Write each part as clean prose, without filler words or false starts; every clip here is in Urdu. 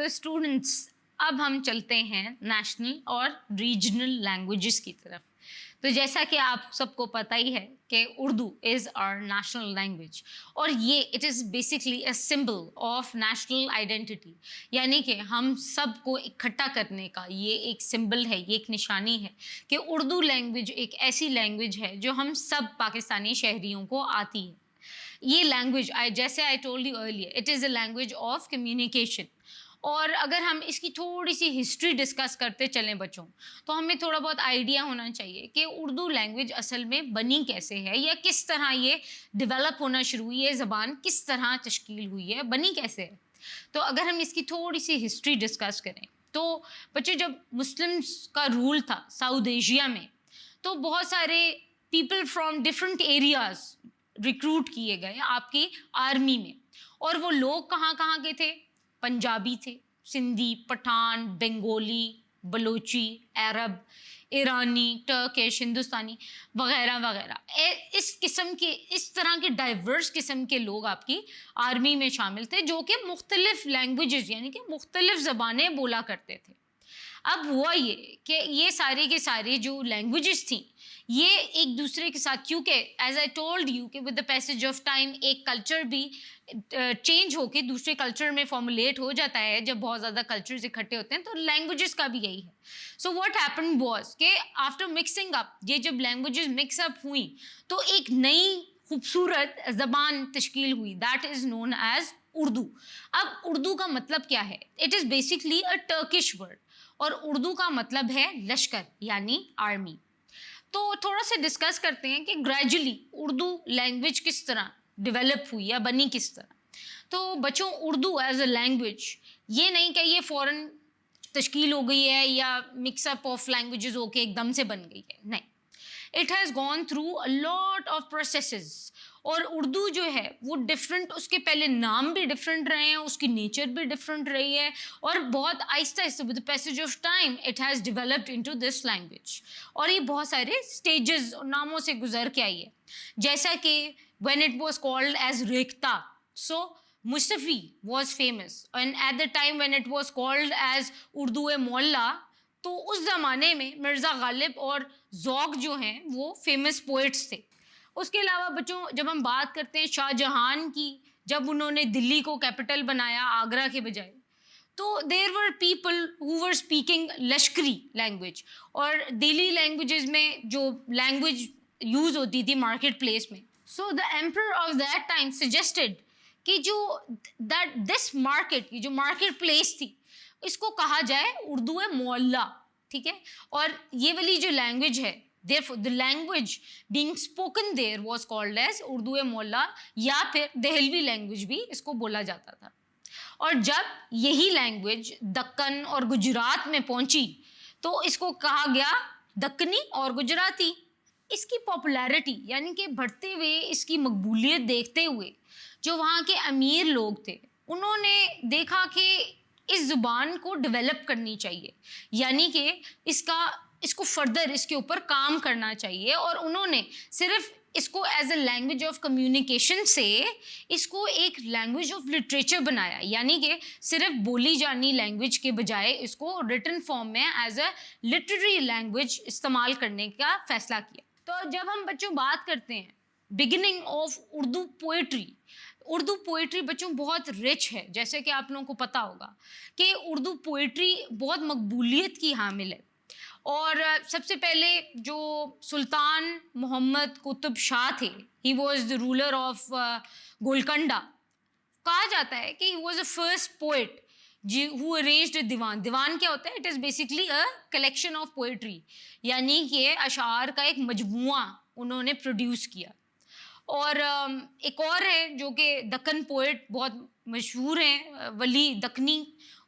اسٹوڈنٹس اب ہم چلتے ہیں نیشنل اور ریجنل لینگویجز کی طرف. تو جیسا کہ آپ سب کو پتہ ہی ہے کہ اردو از آور نیشنل لینگویج اور یہ it is basically a symbol of national identity. یعنی کہ ہم سب کو اکٹھا کرنے کا یہ ایک سمبل ہے, یہ ایک نشانی ہے کہ اردو لینگویج ایک ایسی لینگویج ہے جو ہم سب پاکستانی شہریوں کو آتی ہے. یہ لینگویج جیسے I told you earlier it is a language of communication. اور اگر ہم اس کی تھوڑی سی ہسٹری ڈسکس کرتے چلیں بچوں تو ہمیں تھوڑا بہت آئیڈیا ہونا چاہیے کہ اردو لینگویج اصل میں بنی کیسے ہے یا کس طرح یہ ڈیولپ ہونا شروع ہوئی ہے, زبان کس طرح تشکیل ہوئی ہے, بنی کیسے ہے. تو اگر ہم اس کی تھوڑی سی ہسٹری ڈسکس کریں تو بچے جب مسلمس کا رول تھا ساؤتھ ایشیا میں تو بہت سارے people from different areas recruit کیے گئے آپ کی آرمی میں. اور وہ لوگ کہاں کہاں کے تھے؟ پنجابی تھے, سندھی, پٹھان, بنگولی, بلوچی, عرب, ایرانی, ٹرکش, ہندوستانی وغیرہ وغیرہ. اس قسم کے اس طرح کے ڈائیورس قسم کے لوگ آپ کی آرمی میں شامل تھے جو کہ مختلف لینگویجز یعنی کہ مختلف زبانیں بولا کرتے تھے. اب ہوا یہ کہ یہ سارے کے سارے جو لینگویجز تھیں یہ ایک دوسرے کے ساتھ, کیونکہ ایز آئی ٹولڈ یو کہ with the passage of time ایک کلچر بھی چینج ہو کے دوسرے کلچر میں فارمولیٹ ہو جاتا ہے. جب بہت زیادہ کلچرز اکٹھے ہوتے ہیں تو لینگویجز کا بھی یہی ہے. سو واٹ ہیپن واز کہ آفٹر مکسنگ اپ یہ جب لینگویجز مکس اپ ہوئیں تو ایک نئی خوبصورت زبان تشکیل ہوئی, that is known as Urdu. اب اردو کا مطلب کیا ہے؟ It is basically a Turkish word اور اردو کا مطلب ہے لشکر یعنی آرمی. تو تھوڑا سا ڈسکس کرتے ہیں کہ گریجولی اردو لینگویج کس طرح ڈیولپ ہوئی یا بنی کس طرح. تو بچوں اردو ایز اے لینگویج یہ نہیں کہ یہ فوراً تشکیل ہو گئی ہے یا مکس اپ آف لینگویجز ہو کے ایک دم سے بن گئی ہے, نہیں. It has gone through a lot of processes. اور اردو جو ہے وہ ڈفرینٹ, اس کے پہلے نام بھی ڈفرینٹ رہے ہیں, اس کی نیچر بھی ڈفرینٹ رہی ہے اور بہت آہستہ آہستہ with passage of time it has developed into this language. اور یہ بہت سارے اسٹیجز اور ناموں سے گزر کے آئی ہے, جیسا کہ when it was called as Rekhta, so Mustafa was famous and at the time when it was called as Urdu مولا تو اس زمانے میں مرزا غالب اور ذوق جو ہیں وہ فیمس پوئٹس تھے. اس کے علاوہ بچوں جب ہم بات کرتے ہیں شاہ جہان کی, جب انہوں نے دلی کو کیپٹل بنایا آگرہ کے بجائے, تو there were people who were speaking Lashkari language. اور دلی لینگویجز میں جو لینگویج یوز ہوتی تھی مارکیٹ پلیس میں, so the emperor of that time suggested کہ جو دس مارکیٹ کی جو مارکیٹ پلیس تھی اس کو کہا جائے اردو معلیٰ, ٹھیک ہے. اور یہ والی جو لینگویج ہے therefore the language being spoken there was called as Urdu معلیٰ یا پھر دہلوی لینگویج بھی اس کو بولا جاتا تھا. اور جب یہی لینگویج دکن اور گجرات میں پہنچی تو اس کو کہا گیا دکنی اور گجراتی. اس کی پاپولیرٹی یعنی کہ بڑھتے ہوئے اس کی مقبولیت دیکھتے ہوئے جو وہاں کے امیر لوگ تھے انہوں نے دیکھا کہ اس زبان کو ڈیولپ کرنی چاہیے, یعنی کہ اس کو فردر اس کے اوپر کام کرنا چاہیے. اور انہوں نے صرف اس کو as a language of communication سے اس کو ایک لینگویج آف لٹریچر بنایا, یعنی کہ صرف بولی جانی لینگویج کے بجائے اس کو ریٹن فارم میں ایز اے لٹریری لینگویج استعمال کرنے کا فیصلہ کیا. تو جب ہم بچوں بات کرتے ہیں beginning of Urdu poetry, Urdu poetry بچوں بہت رچ ہے, جیسے کہ آپ لوگوں کو پتہ ہوگا کہ اردو پوئٹری بہت مقبولیت کی حامل ہے. اور سب سے پہلے جو سلطان محمد قطب شاہ تھے, he was the ruler of Golconda. کہا جاتا ہے کہ he was a first poet who arranged a دیوان. دیوان کیا ہوتا ہے؟ It is basically a collection of poetry, یعنی کہ اشعار کا ایک مجموعہ انہوں نے پروڈیوس کیا. اور ایک اور ہے جو کہ دکن پوئٹ بہت مشہور ہیں, ولی دکنی,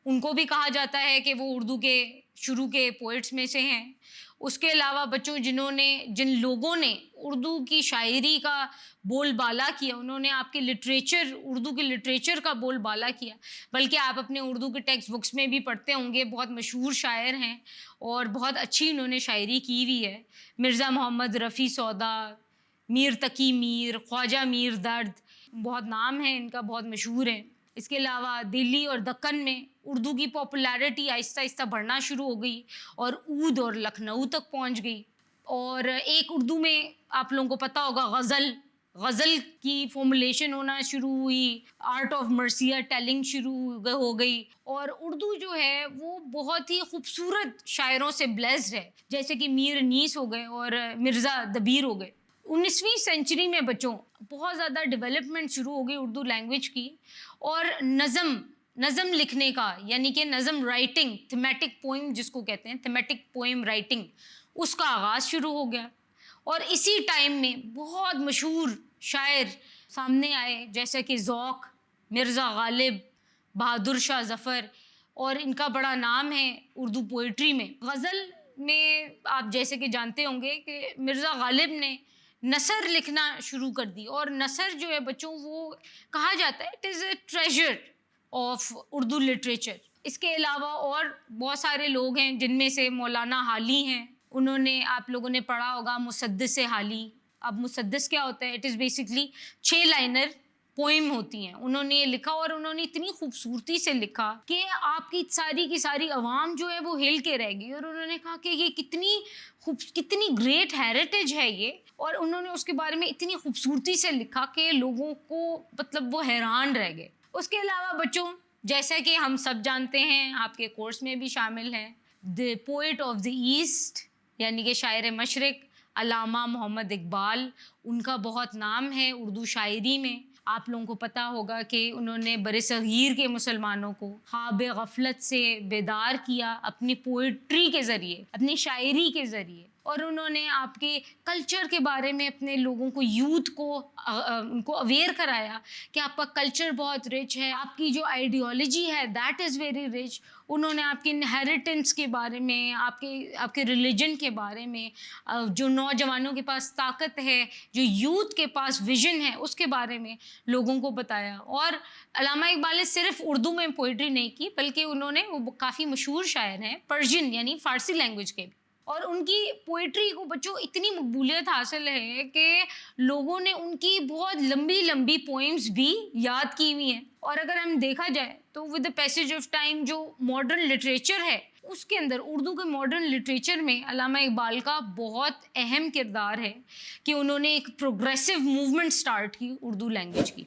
ان کو بھی کہا جاتا ہے کہ وہ اردو کے شروع کے پوئٹس میں سے ہیں. اس کے علاوہ بچوں جن لوگوں نے اردو کی شاعری کا بول بالا کیا, انہوں نے آپ کے لٹریچر, اردو کے لٹریچر کا بول بالا کیا. بلکہ آپ اپنے اردو کے ٹیکسٹ بکس میں بھی پڑھتے ہوں گے, بہت مشہور شاعر ہیں اور بہت اچھی انہوں نے شاعری کی ہوئی ہے. مرزا محمد رفیع سودا, میر تقی میر, خواجہ میر درد, بہت نام ہے ان کا, بہت مشہور ہیں. اس کے علاوہ دلی اور دکن میں اردو کی پاپولیرٹی آہستہ آہستہ بڑھنا شروع ہو گئی اور اودھ اور لکھنؤ تک پہنچ گئی. اور ایک اردو میں آپ لوگوں کو پتہ ہوگا غزل کی فارمولیشن ہونا شروع ہوئی, آرٹ آف مرثیہ ٹیلنگ شروع ہو گئی. اور اردو جو ہے وہ بہت ہی خوبصورت شاعروں سے بلیسڈ ہے, جیسے کہ میر انیس ہو گئے اور مرزا دبیر ہو گئے. 19ویں سینچری میں بچوں بہت زیادہ ڈیولپمنٹ شروع ہو گئی اردو لینگویج کی, اور نظم لکھنے کا, یعنی کہ نظم رائٹنگ, تھیمیٹک پوئم جس کو کہتے ہیں, تھیمیٹک پوئم رائٹنگ, اس کا آغاز شروع ہو گیا. اور اسی ٹائم میں بہت مشہور شاعر سامنے آئے, جیسے کہ ذوق, مرزا غالب, بہادر شاہ ظفر, اور ان کا بڑا نام ہے اردو پوئٹری میں. غزل میں آپ جیسے کہ جانتے ہوں گے کہ مرزا غالب نے نثر لکھنا شروع کر دی, اور نثر جو ہے بچوں وہ کہا جاتا ہے it is a treasure of Urdu literature. اس کے علاوہ اور بہت سارے لوگ ہیں جن میں سے مولانا حالی ہیں, انہوں نے, آپ لوگوں نے پڑھا ہوگا مسدس حالی. اب مسدس کیا ہوتا ہے؟ It is basically 6 liner poem ہوتی ہیں. انہوں نے یہ لکھا اور انہوں نے اتنی خوبصورتی سے لکھا کہ آپ کی ساری عوام جو ہے وہ ہل کے رہ گئی, اور انہوں نے کہا کہ یہ کتنی گریٹ ہیریٹیج ہے یہ, اور انہوں نے اس کے بارے میں اتنی خوبصورتی سے لکھا کہ لوگوں کو مطلب وہ حیران رہ گئے. اس کے علاوہ بچوں جیسا کہ ہم سب جانتے ہیں, آپ کے کورس میں بھی شامل ہیں, دی پوئٹ آف دی ایسٹ یعنی کہ شاعر مشرق علامہ محمد اقبال, ان کا بہت نام ہے اردو شاعری میں. آپ لوگوں کو پتہ ہوگا کہ انہوں نے برصغیر کے مسلمانوں کو خواب غفلت سے بیدار کیا اپنی پوئٹری کے ذریعے, اپنی شاعری کے ذریعے, اور انہوں نے آپ کے کلچر کے بارے میں اپنے لوگوں کو, یوتھ کو, ان کو اویئر کرایا کہ آپ کا کلچر بہت رچ ہے, آپ کی جو آئیڈیالوجی ہے دیٹ از ویری رچ. انہوں نے آپ کی انہیریٹنس کے بارے میں, آپ کے ریلیجن کے بارے میں, جو نوجوانوں کے پاس طاقت ہے, جو یوتھ کے پاس ویژن ہے, اس کے بارے میں لوگوں کو بتایا. اور علامہ اقبال نے صرف اردو میں پوئٹری نہیں کی, بلکہ انہوں نے, وہ کافی مشہور شاعر ہیں پرشین یعنی فارسی لینگویج کے بھی, اور ان کی پوئٹری کو بچوں اتنی مقبولیت حاصل ہے کہ لوگوں نے ان کی بہت لمبی پوئمز بھی یاد کی ہوئی ہیں. اور اگر ہم دیکھا جائے تو with the passage of time جو ماڈرن لٹریچر ہے اس کے اندر, اردو کے ماڈرن لٹریچر میں علامہ اقبال کا بہت اہم کردار ہے کہ انہوں نے ایک پروگریسو موومنٹ سٹارٹ کی اردو لینگویج کی.